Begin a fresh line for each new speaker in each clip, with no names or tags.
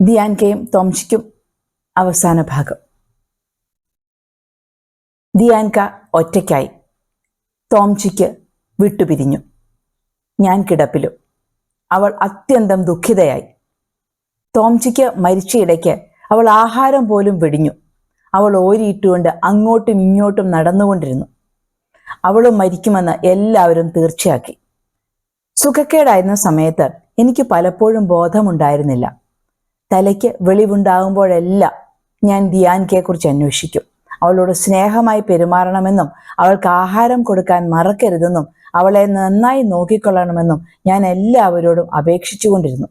ദിയാൻകയും തോംചിക്കും അവസാന ഭാഗം. ദിയാൻക ഒറ്റയ്ക്കായി. തോംചിക്ക് വിട്ടുപിരിഞ്ഞു. ഞാൻ കിടപ്പിലും. അവൾ അത്യന്തം ദുഃഖിതയായി. തോംചിക്ക് മരിച്ചയിടയ്ക്ക് അവൾ ആഹാരം പോലും വെടിഞ്ഞു. അവൾ ഓരിയിട്ടുകൊണ്ട് അങ്ങോട്ടും ഇങ്ങോട്ടും നടന്നുകൊണ്ടിരുന്നു. അവളും മരിക്കുമെന്ന് എല്ലാവരും തീർച്ചയാക്കി. സുഖക്കേടായിരുന്ന സമയത്ത് എനിക്ക് പലപ്പോഴും ബോധമുണ്ടായിരുന്നില്ല. തലയ്ക്ക് വെളിവുണ്ടാകുമ്പോഴെല്ലാം ഞാൻ ദിയാൻകയെക്കുറിച്ച് അന്വേഷിക്കും. അവളോട് സ്നേഹമായി പെരുമാറണമെന്നും അവൾക്ക് ആഹാരം കൊടുക്കാൻ മറക്കരുതെന്നും അവളെ നന്നായി നോക്കിക്കൊള്ളണമെന്നും ഞാൻ എല്ലാവരോടും അപേക്ഷിച്ചുകൊണ്ടിരുന്നു.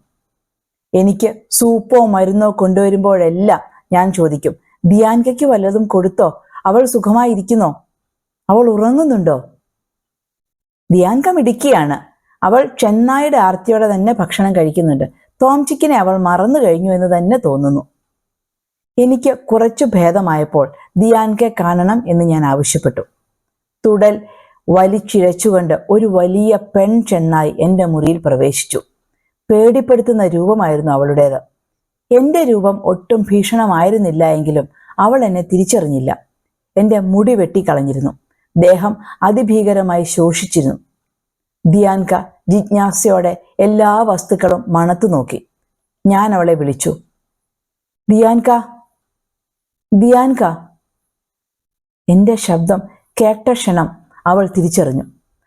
എനിക്ക് സൂപ്പോ മരുന്നോ കൊണ്ടുവരുമ്പോഴെല്ലാം ഞാൻ ചോദിക്കും, ദിയാൻകയ്ക്ക് വല്ലതും കൊടുത്തോ? അവൾ സുഖമായിരിക്കുന്നോ? അവൾ ഉറങ്ങുന്നുണ്ടോ? ദിയാൻക മിടുക്കിയാണ്. അവൾ ചെന്നായുടെ ആർത്തിയോടെ തന്നെ ഭക്ഷണം കഴിക്കുന്നുണ്ട്. തോംചിക്കിനെ അവൾ മറന്നു കഴിഞ്ഞു എന്ന് തന്നെ തോന്നുന്നു. എനിക്ക് കുറച്ചു ഭേദമായപ്പോൾ ദിയാൻകയെ കാണണം എന്ന് ഞാൻ ആവശ്യപ്പെട്ടു. തുടൽ വലിച്ചിഴച്ചുകൊണ്ട് ഒരു വലിയ പെൺ ചെന്നായി എൻ്റെ മുറിയിൽ പ്രവേശിച്ചു. പേടിപ്പെടുത്തുന്ന രൂപമായിരുന്നു അവളുടേത്. എൻ്റെ രൂപം ഒട്ടും ഭീഷണമായിരുന്നില്ല എങ്കിലും അവൾ എന്നെ തിരിച്ചറിഞ്ഞില്ല. എൻ്റെ മുടി വെട്ടിക്കളഞ്ഞിരുന്നു. ദേഹം അതിഭീകരമായി ശോഷിച്ചിരുന്നു. ദിയാൻക ജിജ്ഞാസയോടെ എല്ലാ വസ്തുക്കളും മണത്തു നോക്കി. ഞാൻ അവളെ വിളിച്ചു, ദിയാൻക, ദിയാൻക. എൻ്റെ ശബ്ദം കേട്ട ക്ഷണം അവൾ തിരിച്ചറിഞ്ഞു.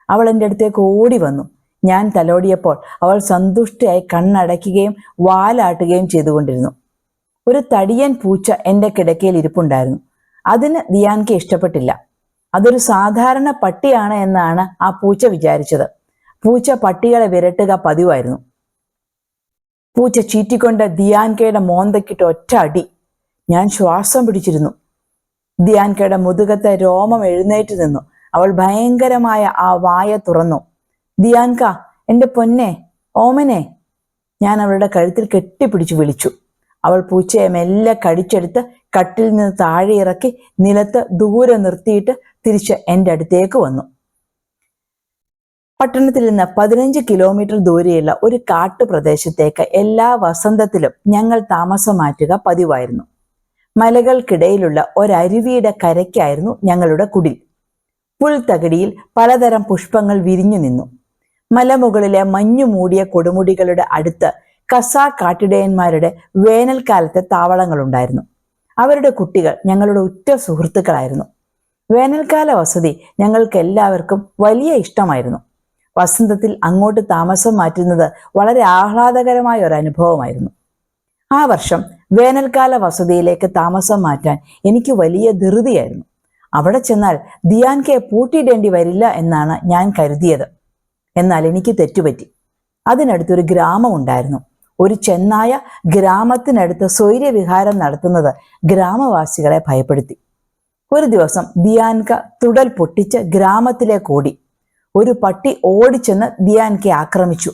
അവൾ എൻ്റെ അടുത്തേക്ക് ഓടി വന്നു. ഞാൻ തലോടിയപ്പോൾ അവൾ സന്തുഷ്ടയായി കണ്ണടയ്ക്കുകയും വാലാട്ടുകയും ചെയ്തുകൊണ്ടിരുന്നു. ഒരു തടിയൻ പൂച്ച എൻ്റെ കിടക്കയിൽ ഇരിപ്പുണ്ടായിരുന്നു. അതിന് ദിയാൻക ഇഷ്ടപ്പെട്ടില്ല. അതൊരു സാധാരണ പട്ടിയാണ് എന്നാണ് ആ പൂച്ച വിചാരിച്ചത്. പൂച്ച പട്ടികളെ വിരട്ടുക പതിവായിരുന്നു. പൂച്ച ചീറ്റിക്കൊണ്ട് ദിയാൻകയുടെ മോന്തക്കിട്ട് ഒറ്റ അടി. ഞാൻ ശ്വാസം പിടിച്ചിരുന്നു. ദിയാൻകയുടെ മുതുകത്തെ രോമം എഴുന്നേറ്റ് നിന്നു. അവൾ ഭയങ്കരമായ ആ വായ തുറന്നു. ദിയാൻക, എൻ്റെ പൊന്നെ, ഓമനെ. ഞാൻ അവളുടെ കഴുത്തിൽ കെട്ടിപ്പിടിച്ചു വിളിച്ചു. അവൾ പൂച്ചയെ മെല്ലെ കടിച്ചെടുത്ത് കട്ടിൽ നിന്ന് താഴെ ഇറക്കി നിലത്ത് ദൂരെ നിർത്തിയിട്ട് തിരിച്ച് എൻ്റെ അടുത്തേക്ക് വന്നു. പട്ടണത്തിൽ നിന്ന് 15 കിലോമീറ്റർ ദൂരെയുള്ള ഒരു കാട്ടുപ്രദേശത്തേക്ക് എല്ലാ വസന്തത്തിലും ഞങ്ങൾ താമസം മാറ്റുക പതിവായിരുന്നു. മലകൾക്കിടയിലുള്ള ഒരരുവിയുടെ കരയ്ക്കായിരുന്നു ഞങ്ങളുടെ കുടിൽ. പുൽത്തകിടിയിൽ പലതരം പുഷ്പങ്ങൾ വിരിഞ്ഞു നിന്നു. മലമുകളിലെ മഞ്ഞു മൂടിയ കൊടുമുടികളുടെ അടുത്ത് കസാ കാട്ടിടയന്മാരുടെ വേനൽക്കാലത്തെ താവളങ്ങളുണ്ടായിരുന്നു. അവരുടെ കുട്ടികൾ ഞങ്ങളുടെ ഉറ്റ സുഹൃത്തുക്കളായിരുന്നു. വേനൽക്കാല വസതി ഞങ്ങൾക്ക് എല്ലാവർക്കും വലിയ ഇഷ്ടമായിരുന്നു. വസന്തത്തിൽ അങ്ങോട്ട് താമസം മാറ്റുന്നത് വളരെ ആഹ്ലാദകരമായ ഒരു അനുഭവമായിരുന്നു. ആ വർഷം വേനൽക്കാല വസതിയിലേക്ക് താമസം മാറ്റാൻ എനിക്ക് വലിയ ധൃതിയായിരുന്നു. അവിടെ ചെന്നാൽ ദിയാൻകയെ പൂട്ടിയിടേണ്ടി വരില്ല എന്നാണ് ഞാൻ കരുതിയത്. എന്നാൽ എനിക്ക് തെറ്റുപറ്റി. അതിനടുത്തൊരു ഗ്രാമം ഉണ്ടായിരുന്നു. ഒരു ചെന്നായ ഗ്രാമത്തിനടുത്ത് സ്വൈര്യവിഹാരം നടത്തുന്നത് ഗ്രാമവാസികളെ ഭയപ്പെടുത്തി. ഒരു ദിവസം ദിയാൻക തുടൽ പൊട്ടിച്ച് ഗ്രാമത്തിലേക്ക് ഓടി. ഒരു പട്ടി ഓടിച്ചെന്ന് ദിയാൻകയെ ആക്രമിച്ചു.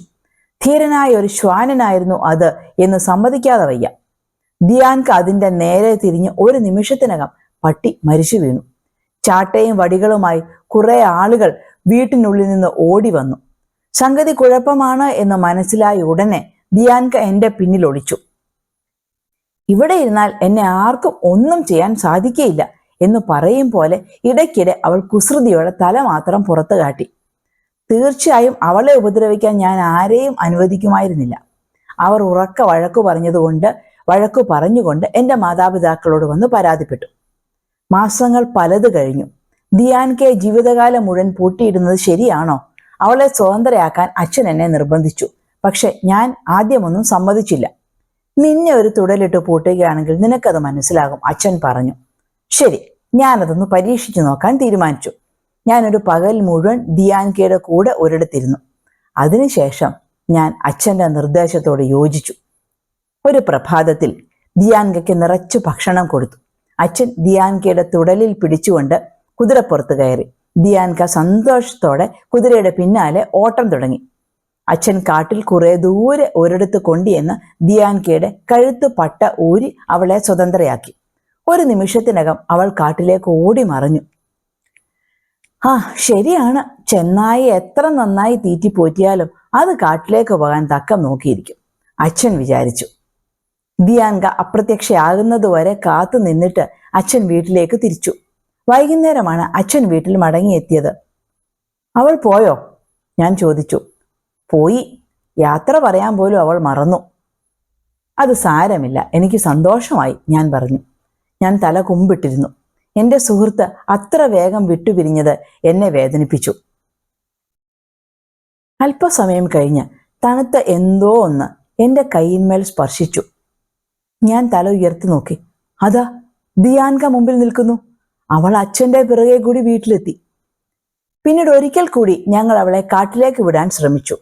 ധീരനായ ഒരു ശ്വാനനായിരുന്നു അത് എന്ന് സമ്മതിക്കാതെ വയ്യ. ദിയാൻക അതിൻ്റെ നേരെ തിരിഞ്ഞ് ഒരു നിമിഷത്തിനകം പട്ടി മരിച്ചു വീണു. ചാട്ടയും വടികളുമായി കുറെ ആളുകൾ വീട്ടിനുള്ളിൽ നിന്ന് ഓടി വന്നു. സംഗതി കുഴപ്പമാണ് എന്ന് മനസ്സിലായ ഉടനെ ദിയാൻക എൻ്റെ പിന്നിൽ ഒളിച്ചു. ഇവിടെ ഇരുന്നാൽ എന്നെ ആർക്കും ഒന്നും ചെയ്യാൻ സാധിക്കയില്ല എന്ന് പറയും പോലെ ഇടയ്ക്കിടെ അവൾ കുസൃതിയോടെ തല മാത്രം പുറത്തു കാട്ടി. തീർച്ചയായും അവളെ ഉപദ്രവിക്കാൻ ഞാൻ ആരെയും അനുവദിക്കുമായിരുന്നില്ല. അവർ ഉറക്ക വഴക്കു പറഞ്ഞുകൊണ്ട് എൻ്റെ മാതാപിതാക്കളോട് വന്ന് പരാതിപ്പെട്ടു. മാസങ്ങൾ പലത് കഴിഞ്ഞു. ദിയാൻകയെ ജീവിതകാലം മുഴുവൻ പൂട്ടിയിടുന്നത് ശരിയാണോ? അവളെ സ്വതന്ത്രയാക്കാൻ അച്ഛൻ എന്നെ നിർബന്ധിച്ചു. പക്ഷെ ഞാൻ ആദ്യമൊന്നും സമ്മതിച്ചില്ല. നിന്നെ ഒരു തുടലിട്ട് പൂട്ടുകയാണെങ്കിൽ നിനക്കത് മനസ്സിലാകും, അച്ഛൻ പറഞ്ഞു. ശരി, ഞാനതൊന്ന് പരീക്ഷിച്ചു നോക്കാൻ തീരുമാനിച്ചു. ഞാനൊരു പകൽ മുഴുവൻ ദിയാൻകയുടെ കൂടെ ഒരിടത്തിരുന്നു. അതിനുശേഷം ഞാൻ അച്ഛൻ്റെ നിർദ്ദേശത്തോട് യോജിച്ചു. ഒരു പ്രഭാതത്തിൽ ദിയാൻകയ്ക്ക് നിറച്ചു ഭക്ഷണം കൊടുത്തു. അച്ഛൻ ദിയാൻകയുടെ തുടലിൽ പിടിച്ചുകൊണ്ട് കുതിരപ്പുറത്ത് കയറി. ദിയാൻക സന്തോഷത്തോടെ കുതിരയുടെ പിന്നാലെ ഓട്ടം തുടങ്ങി. അച്ഛൻ കാട്ടിൽ കുറെ ദൂരെ ഒരിടത്ത് കൊണ്ടുവന്ന് ദിയാൻകയുടെ കഴുത്ത് പട്ട ഊരി അവളെ സ്വതന്ത്രയാക്കി. ഒരു നിമിഷത്തിനകം അവൾ കാട്ടിലേക്ക് ഓടി മറഞ്ഞു. ശരിയാണ്, ചെന്നായി എത്ര നന്നായി തീറ്റിപ്പോറ്റിയാലും അത് കാട്ടിലേക്ക് പോകാൻ തക്കം നോക്കിയിരിക്കും, അച്ഛൻ വിചാരിച്ചു. ദിയാൻക അപ്രത്യക്ഷയാകുന്നതുവരെ കാത്തു നിന്നിട്ട് അച്ഛൻ വീട്ടിലേക്ക് തിരിച്ചു. വൈകുന്നേരമാണ് അച്ഛൻ വീട്ടിൽ മടങ്ങിയെത്തിയത്. അവൾ പോയോ? ഞാൻ ചോദിച്ചു. പോയി. യാത്ര പറയാൻ പോലും അവൾ മറന്നു. അത് സാരമില്ല, എനിക്ക് സന്തോഷമായി, ഞാൻ പറഞ്ഞു. ഞാൻ തല കുമ്പിട്ടിരുന്നു. എൻ്റെ സുഹൃത്ത് അത്ര വേഗം വിട്ടുപിരിഞ്ഞത് എന്നെ വേദനിപ്പിച്ചു. അല്പസമയം കഴിഞ്ഞ് തണുത്ത എന്തോ ഒന്ന് എൻ്റെ കൈയിന്മേൽ സ്പർശിച്ചു. ഞാൻ തല ഉയർത്തി നോക്കി. അതാ ദിയാൻക മുമ്പിൽ നിൽക്കുന്നു. അവൾ അച്ഛൻ്റെ പിറകെ കൂടി വീട്ടിലെത്തി. പിന്നീട് ഒരിക്കൽ കൂടി ഞങ്ങൾ അവളെ കാട്ടിലേക്ക് വിടാൻ ശ്രമിച്ചു.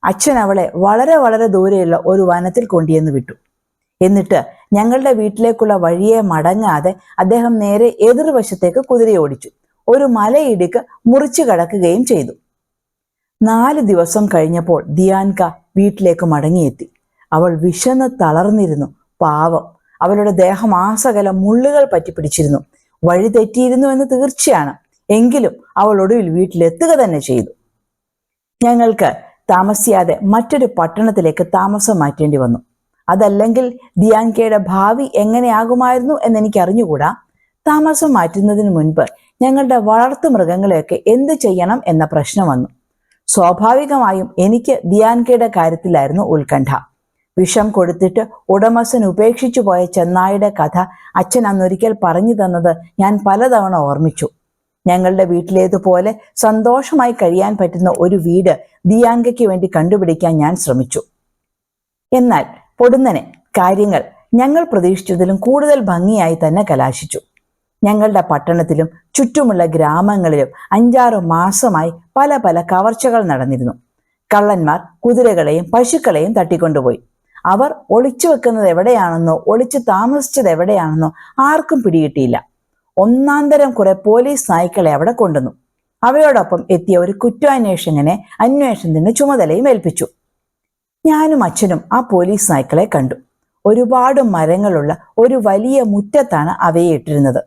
അച്ഛൻ അവളെ വളരെ വളരെ ദൂരെയുള്ള ഒരു വനത്തിൽ കൊണ്ടുവന്ന് വിട്ടു. എന്നിട്ട് ഞങ്ങളുടെ വീട്ടിലേക്കുള്ള വഴിയെ മടങ്ങാതെ അദ്ദേഹം നേരെ എതിർവശത്തേക്ക് കുതിരയെ ഓടിച്ചു. ഒരു മലയിടുക്ക് മുറിച്ചു കടക്കുകയും ചെയ്തു. 4 ദിവസം കഴിഞ്ഞപ്പോൾ ദിയാൻക വീട്ടിലേക്ക് മടങ്ങിയെത്തി. അവൾ വിശന്ന് തളർന്നിരുന്നു. പാവം, അവളുടെ ദേഹം ആസകലം മുള്ളുകൾ പറ്റിപ്പിടിച്ചിരുന്നു. വഴി തെറ്റിയിരുന്നു എന്ന് തീർച്ചയാണ്. എങ്കിലും അവൾ ഒടുവിൽ വീട്ടിലെത്തുക തന്നെ ചെയ്തു. ഞങ്ങൾക്ക് താമസിയാതെ മറ്റൊരു പട്ടണത്തിലേക്ക് താമസം മാറ്റേണ്ടി വന്നു. അതല്ലെങ്കിൽ ദിയാൻകയുടെ ഭാവി എങ്ങനെയാകുമായിരുന്നു എന്നെനിക്ക് അറിഞ്ഞുകൂടാ. താമസം മാറ്റുന്നതിന് മുൻപ് ഞങ്ങളുടെ വളർത്തു മൃഗങ്ങളെയൊക്കെ എന്ത് ചെയ്യണം എന്ന പ്രശ്നം വന്നു. സ്വാഭാവികമായും എനിക്ക് ദിയാൻകയുടെ കാര്യത്തിലായിരുന്നു ഉത്കണ്ഠ. വിഷം കൊടുത്തിട്ട് ഉടമസ്ഥൻ ഉപേക്ഷിച്ചു പോയ ചെന്നായുടെ കഥ അച്ഛൻ അന്നൊരിക്കൽ പറഞ്ഞു തന്നത് ഞാൻ പലതവണ ഓർമ്മിച്ചു. ഞങ്ങളുടെ വീട്ടിലേതുപോലെ സന്തോഷമായി കഴിയാൻ പറ്റുന്ന ഒരു വീട് ദിയാൻകയ്ക്ക് വേണ്ടി കണ്ടുപിടിക്കാൻ ഞാൻ ശ്രമിച്ചു. എന്നാൽ പൊടുന്നനെ കാര്യങ്ങൾ ഞങ്ങൾ പ്രതീക്ഷിച്ചതിലും കൂടുതൽ ഭംഗിയായി തന്നെ കലാശിച്ചു. ഞങ്ങളുടെ പട്ടണത്തിലും ചുറ്റുമുള്ള ഗ്രാമങ്ങളിലും 5-6 മാസമായി പല പല കവർച്ചകൾ നടന്നിരുന്നു. കള്ളന്മാർ കുതിരകളെയും പശുക്കളെയും തട്ടിക്കൊണ്ടുപോയി. അവർ ഒളിച്ചു വെക്കുന്നത് എവിടെയാണെന്നോ ഒളിച്ചു താമസിച്ചത് എവിടെയാണെന്നോ ആർക്കും പിടികിട്ടിയില്ല. ഒന്നാന്തരം കുറെ പോലീസ് നായ്ക്കളെ അവിടെ കൊണ്ടുവന്നു. അവയോടൊപ്പം എത്തിയ ഒരു കുറ്റാന്വേഷകനെ അന്വേഷണത്തിന്റെ ചുമതലയും ഏൽപ്പിച്ചു. ഞാനും അച്ഛനും ആ പോലീസ് നായ്ക്കളെ കണ്ടു. ഒരുപാട് മരങ്ങളുള്ള ഒരു വലിയ മുറ്റത്താണ് അവയെ ഇട്ടിരുന്നത്.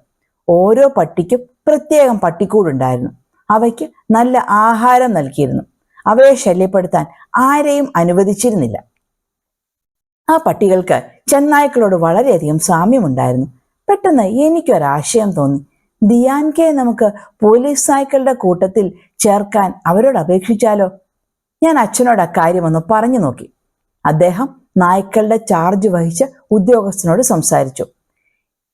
ഓരോ പട്ടിക്കും പ്രത്യേകം പട്ടിക്കൂടുണ്ടായിരുന്നു. അവയ്ക്ക് നല്ല ആഹാരം നൽകിയിരുന്നു. അവയെ ശല്യപ്പെടുത്താൻ ആരെയും അനുവദിച്ചിരുന്നില്ല. ആ പട്ടികൾക്ക് ചെന്നായ്ക്കളോട് വളരെയധികം സാമ്യമുണ്ടായിരുന്നു. പെട്ടെന്ന് എനിക്കൊരാശയം തോന്നി. ദിയാൻകയെ നമുക്ക് പോലീസ് നായ്ക്കളുടെ കൂട്ടത്തിൽ ചേർക്കാൻ അവരോട് അപേക്ഷിച്ചാലോ? ഞാൻ അച്ഛനോട് അക്കാര്യമൊന്ന് പറഞ്ഞു നോക്കി. അദ്ദേഹം നായ്ക്കളുടെ ചാർജ് വഹിച്ച ഉദ്യോഗസ്ഥനോട് സംസാരിച്ചു.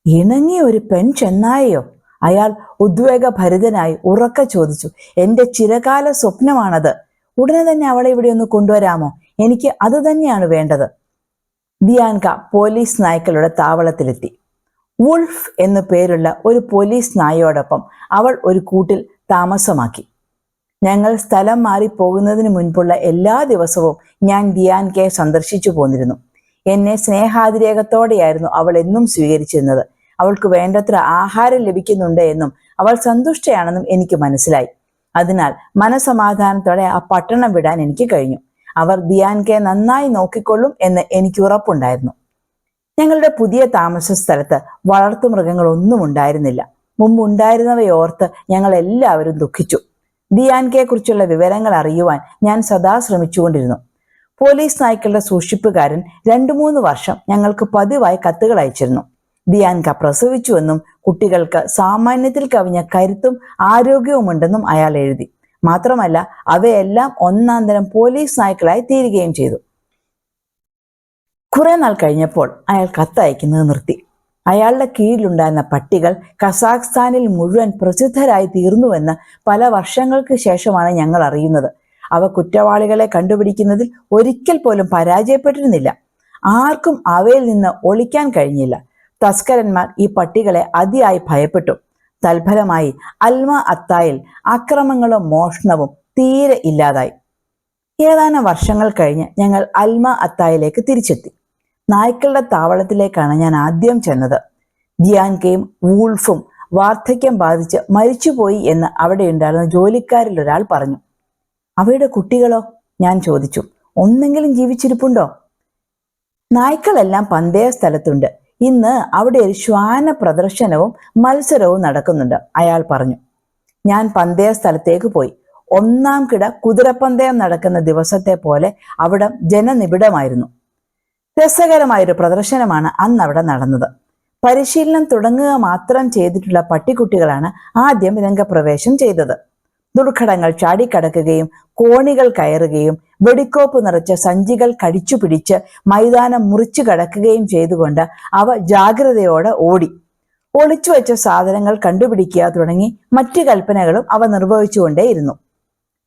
ഇണങ്ങിയ ഒരു പെൺ ചെന്നായയോ? അയാൾ ഉദ്വേഗഭരിതനായി ഉറക്കെ ചോദിച്ചു. എൻ്റെ ചിരകാല സ്വപ്നമാണത്. ഉടനെ തന്നെ അവളെ ഇവിടെ ഒന്ന് കൊണ്ടുവരാമോ? എനിക്ക് അത് തന്നെയാണ് വേണ്ടത്. ദിയാൻക പോലീസ് നായ്ക്കളുടെ താവളത്തിലെത്തി. വുൾഫ് എന്നു പേരുള്ള ഒരു പോലീസ് നായയോടൊപ്പം അവൾ ഒരു കൂട്ടിൽ താമസമാക്കി. ഞങ്ങൾ സ്ഥലം മാറി പോകുന്നതിന് മുൻപുള്ള എല്ലാ ദിവസവും ഞാൻ ദിയാൻകയെ സന്ദർശിച്ചു പോന്നിരുന്നു. എന്നെ സ്നേഹാതിരേകത്തോടെയായിരുന്നു അവൾ എന്നും സ്വീകരിച്ചിരുന്നത്. അവൾക്ക് വേണ്ടത്ര ആഹാരം ലഭിക്കുന്നുണ്ട് എന്നും അവൾ സന്തുഷ്ടയാണെന്നും എനിക്ക് മനസ്സിലായി. അതിനാൽ മനസമാധാനത്തോടെ ആ പട്ടണം വിടാൻ എനിക്ക് കഴിഞ്ഞു. അവർ ദിയാൻകയെ നന്നായി നോക്കിക്കൊള്ളും എന്ന് എനിക്ക് ഉറപ്പുണ്ടായിരുന്നു. ഞങ്ങളുടെ പുതിയ താമസ സ്ഥലത്ത് വളർത്തുമൃഗങ്ങളൊന്നും ഉണ്ടായിരുന്നില്ല. മുമ്പുണ്ടായിരുന്നവയോർത്ത് ഞങ്ങൾ എല്ലാവരും ദുഃഖിച്ചു. ദിയാൻകയെ കുറിച്ചുള്ള വിവരങ്ങൾ അറിയുവാൻ ഞാൻ സദാ ശ്രമിച്ചുകൊണ്ടിരുന്നു. പോലീസ് നായ്ക്കളുടെ സൂക്ഷിപ്പുകാരൻ 2-3 വർഷം ഞങ്ങൾക്ക് പതിവായി കത്തുകൾ അയച്ചിരുന്നു. ദിയാൻക പ്രസവിച്ചുവെന്നും കുട്ടികൾക്ക് സാമാന്യത്തിൽ കവിഞ്ഞ കരുത്തും ആരോഗ്യവുമുണ്ടെന്നും അയാൾ എഴുതി. മാത്രമല്ല അവയെല്ലാം ഒന്നാന്തരം പോലീസ് നായ്ക്കളായി തീരുകയും ചെയ്തു. കുറെ നാൾ കഴിഞ്ഞപ്പോൾ അയാൾ കത്തയക്കുന്നത് നിർത്തി. അയാളുടെ കീഴിലുണ്ടായിരുന്ന പട്ടികൾ കസാഖ്സ്ഥാനിൽ മുഴുവൻ പ്രസിദ്ധരായി തീർന്നുവെന്ന് പല വർഷങ്ങൾക്ക് ശേഷമാണ് ഞങ്ങൾ അറിയുന്നത്. അവ കുറ്റവാളികളെ കണ്ടുപിടിക്കുന്നതിൽ ഒരിക്കൽ പോലും പരാജയപ്പെട്ടിരുന്നില്ല. ആർക്കും അവയിൽ നിന്ന് ഒളിക്കാൻ കഴിഞ്ഞില്ല. തസ്കരന്മാർ ഈ പട്ടികളെ അതിയായി ഭയപ്പെട്ടു. തൽഫലമായി അൽമ അത്തായിൽ അക്രമങ്ങളും മോഷണവും തീരെ ഇല്ലാതായി. ഏതാനും വർഷങ്ങൾ കഴിഞ്ഞ് ഞങ്ങൾ അൽമ അത്തായിലേക്ക് തിരിച്ചെത്തി. നായ്ക്കളുടെ താവളത്തിലേക്കാണ് ഞാൻ ആദ്യം ചെന്നത്. ദിയാൻകയും വൂൾഫും വാർദ്ധക്യം ബാധിച്ച് മരിച്ചുപോയി എന്ന് അവിടെ ഉണ്ടായിരുന്ന ജോലിക്കാരിൽ ഒരാൾ പറഞ്ഞു. അവയുടെ കുട്ടികളോ? ഞാൻ ചോദിച്ചു. ഒന്നെങ്കിലും ജീവിച്ചിരിപ്പുണ്ടോ? നായ്ക്കളെല്ലാം പന്തയ സ്ഥലത്തുണ്ട്. ഇന്ന് അവിടെ ഒരു ശ്വാന പ്രദർശനവും മത്സരവും നടക്കുന്നുണ്ട്, അയാൾ പറഞ്ഞു. ഞാൻ പന്തയ സ്ഥലത്തേക്ക് പോയി. 1-ാം കിട കുതിരപ്പന്തയം നടക്കുന്ന ദിവസത്തെ പോലെ അവിടെ ജനനിബിഡമായിരുന്നു. രസകരമായൊരു പ്രദർശനമാണ് അന്ന് അവിടെ നടന്നത്. പരിശീലനം തുടങ്ങുക മാത്രം ചെയ്തിട്ടുള്ള പട്ടിക്കുട്ടികളാണ് ആദ്യം രംഗപ്രവേശം ചെയ്തത്. ദുർഘടങ്ങൾ ചാടിക്കടക്കുകയും കോണികൾ കയറുകയും വെടിക്കോപ്പ് നിറച്ച സഞ്ചികൾ കടിച്ചു പിടിച്ച് മൈതാനം മുറിച്ചു കടക്കുകയും ചെയ്തുകൊണ്ട് അവ ജാഗ്രതയോടെ ഓടി. ഒളിച്ചു വെച്ച സാധനങ്ങൾ കണ്ടുപിടിക്കുക തുടങ്ങി മറ്റു കൽപ്പനകളും അവ നിർവഹിച്ചുകൊണ്ടേയിരുന്നു.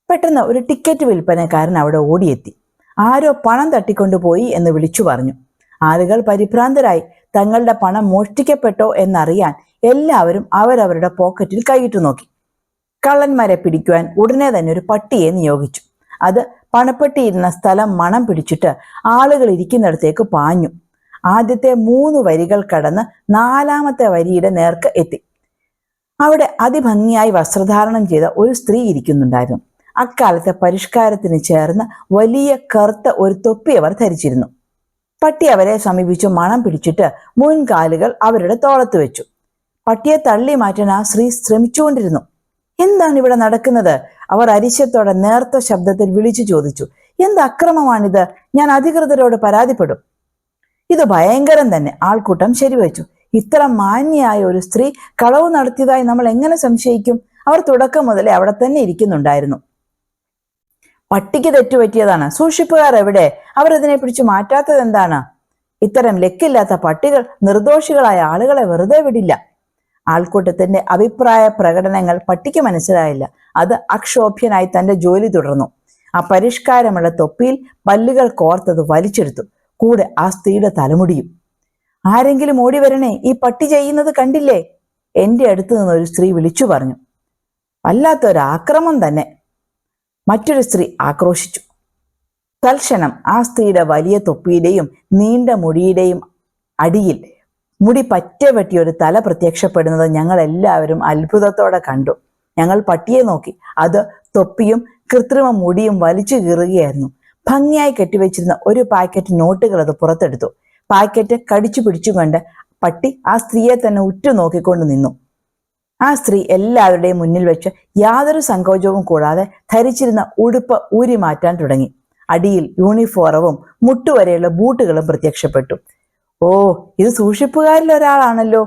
പെട്ടെന്ന് ഒരു ടിക്കറ്റ് വിൽപ്പനക്കാരൻ അവിടെ ഓടിയെത്തി. ആരോ പണം തട്ടിക്കൊണ്ടുപോയി എന്ന് വിളിച്ചു പറഞ്ഞു. ആളുകൾ പരിഭ്രാന്തരായി. തങ്ങളുടെ പണം മോഷ്ടിക്കപ്പെട്ടോ എന്നറിയാൻ എല്ലാവരും അവരവരുടെ പോക്കറ്റിൽ കൈയിട്ടു നോക്കി. കള്ളന്മാരെ പിടിക്കുവാൻ ഉടനെ തന്നെ ഒരു പട്ടിയെ നിയോഗിച്ചു. അത് പണപ്പെട്ടിയിരുന്ന സ്ഥലം മണം പിടിച്ചിട്ട് ആളുകൾ ഇരിക്കുന്നിടത്തേക്ക് പാഞ്ഞു. ആദ്യത്തെ 3 വരികൾ കടന്ന് 4ാമത്തെ വരിയുടെ നേർക്ക് എത്തി. അവിടെ അതിഭംഗിയായി വസ്ത്രധാരണം ചെയ്ത ഒരു സ്ത്രീ ഇരിക്കുന്നുണ്ടായിരുന്നു. അക്കാലത്തെ പരിഷ്കാരത്തിന് ചേർന്ന് വലിയ കറുത്ത ഒരു തൊപ്പി അവർ ധരിച്ചിരുന്നു. പട്ടി അവരെ സമീപിച്ചു മണം പിടിച്ചിട്ട് മുൻകാലുകൾ അവരുടെ തോളത്ത് വെച്ചു. പട്ടിയെ തള്ളി മാറ്റാൻ ആ സ്ത്രീ ശ്രമിച്ചുകൊണ്ടിരുന്നു. എന്താണ് ഇവിടെ നടക്കുന്നത്? അവർ അരിശത്തോടെ നേർത്ത ശബ്ദത്തിൽ വിളിച്ചു ചോദിച്ചു. എന്ത് അക്രമമാണിത്? ഞാൻ അധികൃതരോട് പരാതിപ്പെടും. ഇത് ഭയങ്കരം തന്നെ, ആൾക്കൂട്ടം ശരിവെച്ചു. ഇത്ര മാന്യയായ ഒരു സ്ത്രീ കളവ് നടത്തിയതായി നമ്മൾ എങ്ങനെ സംശയിക്കും? അവർ തുടക്കം മുതലേ അവിടെ തന്നെ ഇരിക്കുന്നുണ്ടായിരുന്നു. പട്ടിക്ക് തെറ്റുപറ്റിയതാണ്. സൂക്ഷിപ്പുകാർ എവിടെ? അവർ ഇതിനെ പിടിച്ചു മാറ്റാത്തത് എന്താണ്? ഇത്തരം ലക്കില്ലാത്ത പട്ടികൾ നിർദോഷികളായ ആളുകളെ വെറുതെ വിടില്ല. ആൾക്കൂട്ടത്തിന്റെ അഭിപ്രായ പ്രകടനങ്ങൾ പട്ടിക്ക് മനസ്സിലായില്ല. അത് അക്ഷോഭ്യനായി തന്റെ ജോലി തുടർന്നു. ആ പരിഷ്കാരമുള്ള തൊപ്പിയിൽ പല്ലുകൾ കോർത്തത് വലിച്ചെടുത്തു. കൂടെ ആ സ്ത്രീയുടെ തലമുടിയും. ആരെങ്കിലും ഓടി വരണേ, ഈ പട്ടി ചെയ്യുന്നത് കണ്ടില്ലേ? എന്റെ അടുത്ത് നിന്ന് ഒരു സ്ത്രീ വിളിച്ചു പറഞ്ഞു. വല്ലാത്തൊരാക്രമം തന്നെ, മറ്റൊരു സ്ത്രീ ആക്രോശിച്ചു. തൽക്ഷണം ആ സ്ത്രീയുടെ വലിയ തൊപ്പിയുടെയും നീണ്ട മുടിയുടെയും അടിയിൽ മുടി പറ്റ വെട്ടിയൊരു തല പ്രത്യക്ഷപ്പെടുന്നത് ഞങ്ങൾ എല്ലാവരും അത്ഭുതത്തോടെ കണ്ടു. ഞങ്ങൾ പട്ടിയെ നോക്കി. അത് തൊപ്പിയും കൃത്രിമ മുടിയും വലിച്ചു കീറുകയായിരുന്നു. ഭംഗിയായി കെട്ടിവെച്ചിരുന്ന ഒരു പാക്കറ്റ് നോട്ടുകൾ അത് പുറത്തെടുത്തു. പാക്കറ്റ് കടിച്ചു പിടിച്ചുകൊണ്ട് പട്ടി ആ സ്ത്രീയെ തന്നെ ഉറ്റു നോക്കിക്കൊണ്ട് നിന്നു. ആ സ്ത്രീ എല്ലാവരുടെയും മുന്നിൽ വെച്ച് യാതൊരു സങ്കോചവും കൂടാതെ ധരിച്ചിരുന്ന ഉടുപ്പ് ഊരി മാറ്റാൻ തുടങ്ങി. അടിയിൽ യൂണിഫോറവും മുട്ടുവരെയുള്ള ബൂട്ടുകളും പ്രത്യക്ഷപ്പെട്ടു. ഓ, ഇത് സൂക്ഷിപ്പുകാരിൽ ഒരാളാണല്ലോ,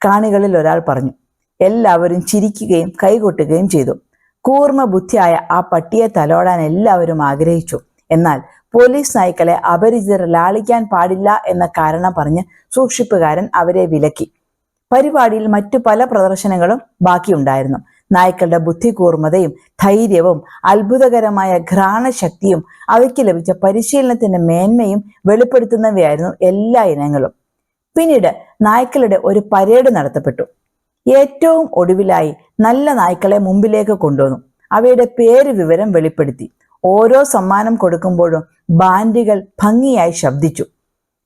കാണികളിൽ ഒരാൾ പറഞ്ഞു. എല്ലാവരും ചിരിക്കുകയും കൈകൊട്ടുകയും ചെയ്തു. കൂർമ്മ ബുദ്ധിയായ ആ പട്ടിയെ തലോടാൻ എല്ലാവരും ആഗ്രഹിച്ചു. എന്നാൽ പോലീസ് നായ്ക്കളെ അപരിചിതർ ലാളിക്കാൻ പാടില്ല എന്ന കാരണം പറഞ്ഞ് സൂക്ഷിപ്പുകാരൻ അവരെ വിലക്കി. പരിപാടിയിൽ മറ്റു പല പ്രദർശനങ്ങളും ബാക്കിയുണ്ടായിരുന്നു. നായ്ക്കളുടെ ബുദ്ധികൂർമ്മതയും ധൈര്യവും അത്ഭുതകരമായ ഘ്രാണശക്തിയും അവയ്ക്ക് ലഭിച്ച പരിശീലനത്തിന്റെ മേന്മയും വെളിപ്പെടുത്തുന്നവയായിരുന്നു എല്ലാ ഇനങ്ങളും. പിന്നീട് നായ്ക്കളുടെ ഒരു പരേഡ് നടത്തപ്പെട്ടു. ഏറ്റവും ഒടുവിലായി നല്ല നായ്ക്കളെ മുമ്പിലേക്ക് കൊണ്ടുവന്നു. അവയുടെ പേര് വിവരം വെളിപ്പെടുത്തി. ഓരോ സമ്മാനം കൊടുക്കുമ്പോഴും ബാൻഡുകൾ ഭംഗിയായി ശബ്ദിച്ചു.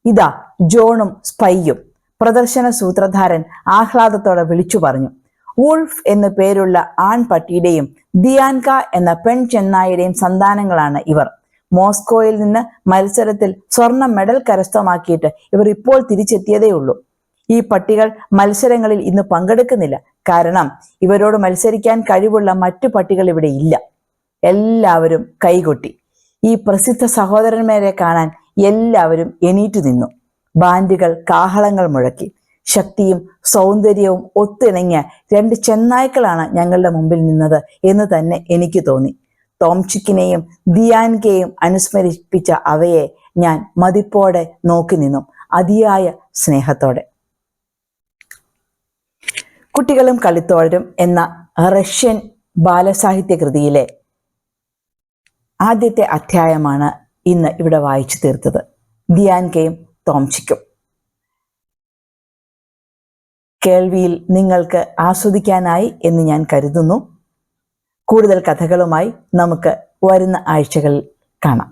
ഇതാ ജോണും സ്പൈയും, പ്രദർശന സൂത്രധാരൻ ആഹ്ലാദത്തോടെ വിളിച്ചു പറഞ്ഞു. വൂൾഫ് എന്നു പേരുള്ള ആൺപട്ടിയുടെയും ദിയാൻക എന്ന പെൺ ചെന്നായുടെയും സന്താനങ്ങളാണ് ഇവർ. മോസ്കോയിൽ നിന്ന് മത്സരത്തിൽ സ്വർണ്ണ മെഡൽ കരസ്ഥമാക്കിയിട്ട് ഇവർ ഇപ്പോൾ തിരിച്ചെത്തിയതേയുള്ളൂ. ഈ പട്ടികൾ മത്സരങ്ങളിൽ ഇന്ന് പങ്കെടുക്കുന്നില്ല. കാരണം ഇവരോട് മത്സരിക്കാൻ കഴിവുള്ള മറ്റു പട്ടികൾ ഇവിടെ ഇല്ല. എല്ലാവരും കൈകൊട്ടി. ഈ പ്രസിദ്ധ സഹോദരന്മാരെ കാണാൻ എല്ലാവരും എണീറ്റു നിന്നു. ബാൻഡുകൾ കാഹളങ്ങൾ മുഴക്കി. ശക്തിയും സൗന്ദര്യവും ഒത്തിണങ്ങിയ 2 ചെന്നായ്ക്കളാണ് ഞങ്ങളുടെ മുമ്പിൽ നിന്നത് എന്ന് തന്നെ എനിക്ക് തോന്നി. ടോംചിക്കിനെയും ദിയാൻകയെയും അനുസ്മരിപ്പിച്ച അവയെ ഞാൻ മതിപ്പോടെ നോക്കി നിന്നു, അതിയായ സ്നേഹത്തോടെ. കുട്ടികളും കളിത്തോഴരും എന്ന റഷ്യൻ ബാലസാഹിത്യ കൃതിയിലെ ആദ്യത്തെ അധ്യായമാണ് ഇന്ന് ഇവിടെ വായിച്ചു തീർത്തത്. ദിയാൻകയും ടോംചിക്കും. കേൾവിയിൽ നിങ്ങൾക്ക് ആസ്വദിക്കാനായി എന്ന് ഞാൻ കരുതുന്നു. കൂടുതൽ കഥകളുമായി നമുക്ക് വരുന്ന ആഴ്ചകളിൽ കാണാം.